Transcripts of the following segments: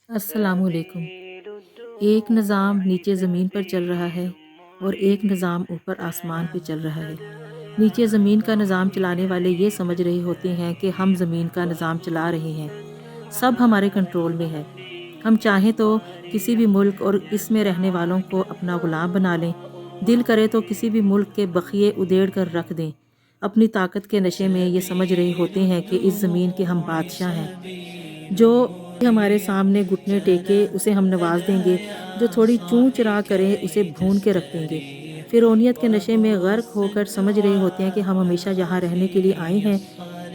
السلام علیکم۔ ایک نظام نیچے زمین پر چل رہا ہے اور ایک نظام اوپر آسمان پہ چل رہا ہے۔ نیچے زمین کا نظام چلانے والے یہ سمجھ رہے ہوتے ہیں کہ ہم زمین کا نظام چلا رہے ہیں، سب ہمارے کنٹرول میں ہے۔ ہم چاہیں تو کسی بھی ملک اور اس میں رہنے والوں کو اپنا غلام بنا لیں، دل کرے تو کسی بھی ملک کے بخیے ادھیڑ کر رکھ دیں۔ اپنی طاقت کے نشے میں یہ سمجھ رہے ہوتے ہیں کہ اس زمین کے ہم بادشاہ ہیں۔ جو ہمارے سامنے گھٹنے ٹیکے اسے ہم نواز دیں گے، جو تھوڑی چوں چرا کرے اسے بھون کے رکھ دیں گے۔ فرعونیت کے نشے میں غرق ہو کر سمجھ رہے ہوتے ہیں کہ ہم ہمیشہ یہاں رہنے کے لیے آئے ہیں،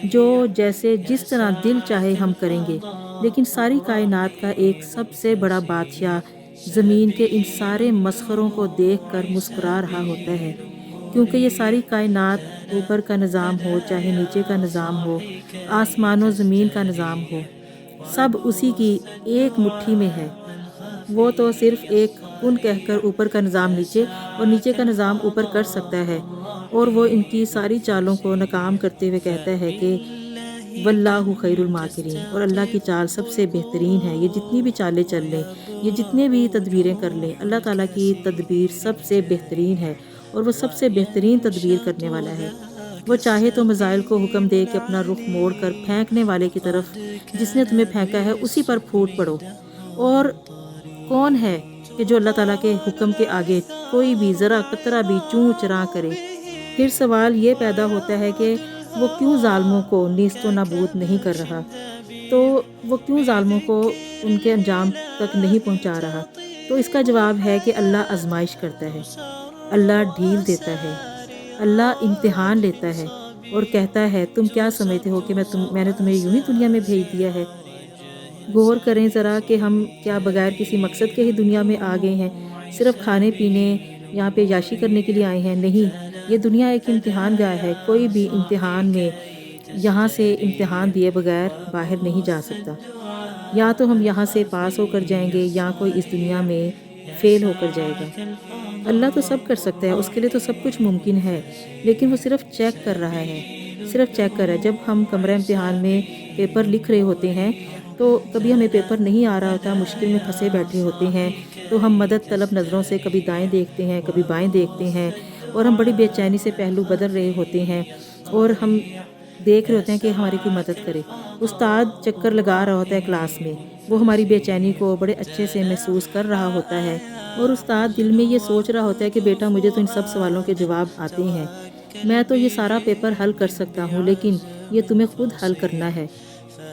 جو جیسے جس طرح دل چاہے ہم کریں گے۔ لیکن ساری کائنات کا ایک سب سے بڑا بادشاہ زمین کے ان سارے مسخروں کو دیکھ کر مسکرا رہا ہوتا ہے، کیونکہ یہ ساری کائنات، اوپر کا نظام ہو چاہے نیچے کا نظام ہو، آسمان و زمین کا نظام ہو، سب اسی کی ایک مٹھی میں ہے۔ وہ تو صرف ایک کن کہہ کر اوپر کا نظام نیچے اور نیچے کا نظام اوپر کر سکتا ہے، اور وہ ان کی ساری چالوں کو ناکام کرتے ہوئے کہتا ہے کہ واللہ خیر الماکرین، اور اللہ کی چال سب سے بہترین ہے۔ یہ جتنی بھی چالیں چل لیں، یہ جتنے بھی تدبیریں کر لیں، اللہ تعالیٰ کی تدبیر سب سے بہترین ہے اور وہ سب سے بہترین تدبیر کرنے والا ہے۔ وہ چاہے تو میزائل کو حکم دے کہ اپنا رخ موڑ کر پھینکنے والے کی طرف جس نے تمہیں پھینکا ہے اسی پر پھوٹ پڑو، اور کون ہے کہ جو اللہ تعالیٰ کے حکم کے آگے کوئی بھی ذرا قطرہ بھی چوں چرا کرے۔ پھر سوال یہ پیدا ہوتا ہے کہ وہ کیوں ظالموں کو نیست و نابود نہیں کر رہا، تو وہ کیوں ظالموں کو ان کے انجام تک نہیں پہنچا رہا؟ تو اس کا جواب ہے کہ اللہ آزمائش کرتا ہے، اللہ ڈھیل دیتا ہے، اللہ امتحان لیتا ہے اور کہتا ہے تم کیا سمجھتے ہو کہ میں نے تمہیں یوں ہی دنیا میں بھیج دیا ہے؟ غور کریں ذرا کہ ہم کیا بغیر کسی مقصد کے ہی دنیا میں آ گئے ہیں، صرف کھانے پینے یہاں پہ یاشی کرنے کے لیے آئے ہیں؟ نہیں، یہ دنیا ایک امتحان گاہ ہے۔ کوئی بھی امتحان میں یہاں سے امتحان دیے بغیر باہر نہیں جا سکتا۔ یا تو ہم یہاں سے پاس ہو کر جائیں گے یا کوئی اس دنیا میں فیل ہو کر جائے گا۔ اللہ تو سب کر سکتا ہے، اس کے لیے تو سب کچھ ممکن ہے، لیکن وہ صرف چیک کر رہا ہے، صرف چیک کر رہا ہے۔ جب ہم کمرہ امتحان میں پیپر لکھ رہے ہوتے ہیں تو کبھی ہمیں پیپر نہیں آ رہا ہوتا، مشکل میں پھنسے بیٹھے ہوتے ہیں، تو ہم مدد طلب نظروں سے کبھی دائیں دیکھتے ہیں کبھی بائیں دیکھتے ہیں، اور ہم بڑی بے چینی سے پہلو بدل رہے ہوتے ہیں، اور ہم دیکھ رہے ہوتے ہیں کہ ہماری کوئی مدد کرے۔ استاد چکر لگا رہا ہوتا ہے کلاس میں، وہ ہماری بے چینی کو بڑے اچھے سے محسوس کر رہا ہوتا ہے، اور استاد دل میں یہ سوچ رہا ہوتا ہے کہ بیٹا مجھے تو ان سب سوالوں کے جواب آتے ہیں، میں تو یہ سارا پیپر حل کر سکتا ہوں، لیکن یہ تمہیں خود حل کرنا ہے،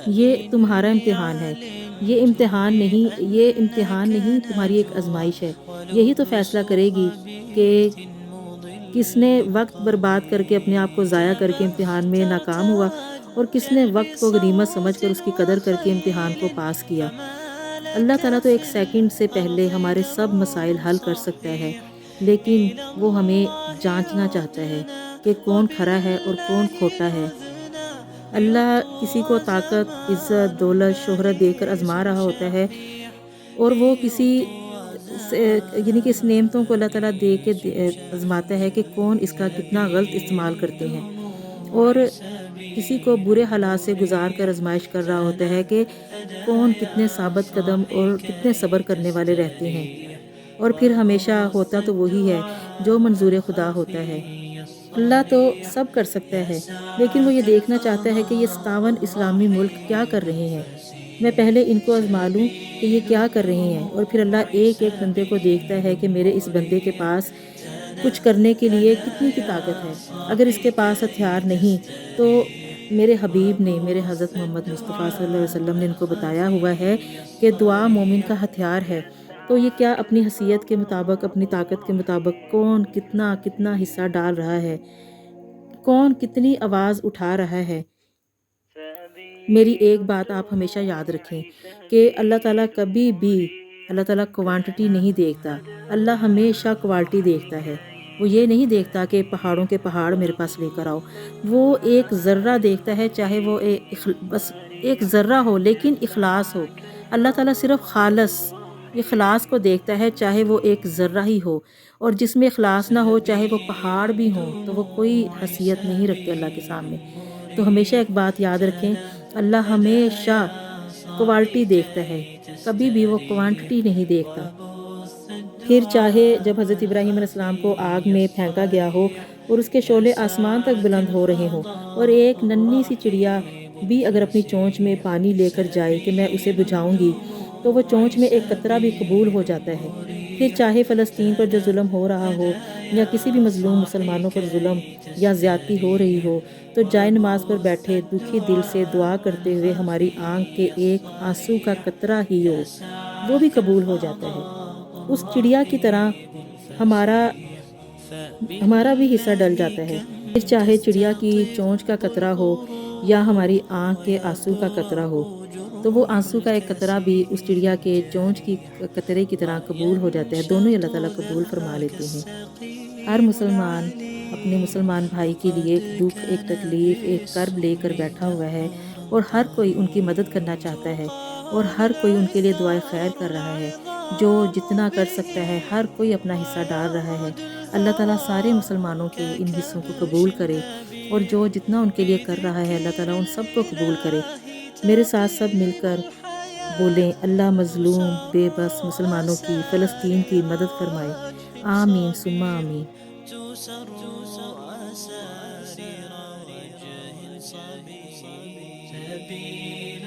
یہ تمہارا امتحان ہے۔ یہ امتحان نہیں، تمہاری ایک آزمائش ہے۔ یہی تو فیصلہ کرے گی کہ کس نے وقت برباد کر کے اپنے آپ کو ضائع کر کے امتحان میں ناکام ہوا، اور کس نے وقت کو غنیمت سمجھ کر اس کی قدر کر کے امتحان کو پاس کیا۔ اللہ تعالیٰ تو ایک سیکنڈ سے پہلے ہمارے سب مسائل حل کر سکتا ہے، لیکن وہ ہمیں جانچنا چاہتا ہے کہ کون کھرا ہے اور کون کھوٹا ہے۔ اللہ کسی کو طاقت، عزت، دولت، شہرت دے کر آزما رہا ہوتا ہے، اور وہ کسی یعنی کہ اس نعمتوں کو اللہ تعالیٰ دے کے آزماتا ہے کہ کون اس کا کتنا غلط استعمال کرتے ہیں، اور کسی کو برے حالات سے گزار کر آزمائش کر رہا ہوتا ہے کہ کون کتنے ثابت قدم اور کتنے صبر کرنے والے رہتے ہیں۔ اور پھر ہمیشہ ہوتا تو وہی ہے جو منظور خدا ہوتا ہے۔ اللہ تو سب کر سکتا ہے، لیکن وہ یہ دیکھنا چاہتا ہے کہ یہ 57 اسلامی ملک کیا کر رہے ہیں۔ میں پہلے ان کو آزما لوں کہ یہ کیا کر رہے ہیں، اور پھر اللہ ایک ایک بندے کو دیکھتا ہے کہ میرے اس بندے کے پاس کچھ کرنے کے لیے کتنی کی طاقت ہے۔ اگر اس کے پاس ہتھیار نہیں تو میرے حبیب نے، میرے حضرت محمد مصطفیٰ صلی اللہ علیہ وسلم نے ان کو بتایا ہوا ہے کہ دعا مومن کا ہتھیار ہے۔ تو یہ کیا اپنی حیثیت کے مطابق، اپنی طاقت کے مطابق کون کتنا کتنا حصہ ڈال رہا ہے، کون کتنی آواز اٹھا رہا ہے۔ میری ایک بات آپ ہمیشہ یاد رکھیں کہ اللہ تعالیٰ کبھی بھی، اللہ تعالیٰ کوانٹٹی نہیں دیکھتا، اللہ ہمیشہ کوالٹی دیکھتا ہے۔ وہ یہ نہیں دیکھتا کہ پہاڑوں کے پہاڑ میرے پاس لے کر آؤ، وہ ایک ذرہ دیکھتا ہے، چاہے وہ بس ایک ذرہ ہو لیکن اخلاص ہو۔ اللہ تعالیٰ صرف خالص اخلاص کو دیکھتا ہے، چاہے وہ ایک ذرہ ہی ہو، اور جس میں اخلاص نہ ہو چاہے وہ پہاڑ بھی ہوں تو وہ کوئی حیثیت نہیں رکھتے اللہ کے سامنے۔ تو ہمیشہ ایک بات یاد رکھیں، اللہ ہمیشہ کوالٹی دیکھتا ہے، کبھی بھی وہ کوانٹٹی نہیں دیکھتا۔ پھر چاہے جب حضرت ابراہیم علیہ السلام کو آگ میں پھینکا گیا ہو اور اس کے شعلے آسمان تک بلند ہو رہے ہوں، اور ایک ننھی سی چڑیا بھی اگر اپنی چونچ میں پانی لے کر جائے کہ میں اسے بجھاؤں گی، تو وہ چونچ میں ایک قطرہ بھی قبول ہو جاتا ہے۔ پھر چاہے فلسطین پر جو ظلم ہو رہا ہو یا کسی بھی مظلوم مسلمانوں پر ظلم یا زیادتی ہو رہی ہو، تو جائے نماز پر بیٹھے دکھی دل سے دعا کرتے ہوئے ہماری آنکھ کے ایک آنسو کا قطرہ ہی ہو، وہ بھی قبول ہو جاتا ہے۔ اس چڑیا کی طرح ہمارا بھی حصہ ڈل جاتا ہے۔ پھر چاہے چڑیا کی چونچ کا قطرہ ہو یا ہماری آنکھ کے آنسو کا قطرہ ہو، تو وہ آنسو کا ایک قطرہ بھی اس چڑیا کے چونچ کی قطرے کی طرح قبول ہو جاتا ہے۔ دونوں ہی اللہ تعالیٰ قبول فرما لیتے ہیں۔ ہر مسلمان اپنے مسلمان بھائی کے لیے ایک دکھ، ایک تکلیف، ایک کرب لے کر بیٹھا ہوا ہے، اور ہر کوئی ان کی مدد کرنا چاہتا ہے، اور ہر کوئی ان کے لیے دعائے خیر کر رہا ہے۔ جو جتنا کر سکتا ہے ہر کوئی اپنا حصہ ڈال رہا ہے۔ اللہ تعالیٰ سارے مسلمانوں کے ان حصوں کو قبول کرے، اور جو جتنا ان کے لیے کر رہا ہے اللہ تعالیٰ ان سب کو قبول کرے۔ میرے ساتھ سب مل کر بولیں، اللہ مظلوم بے بس مسلمانوں کی، فلسطین کی مدد فرمائے۔ آمین ثم آمین۔ أسارر رجه صبي سبيل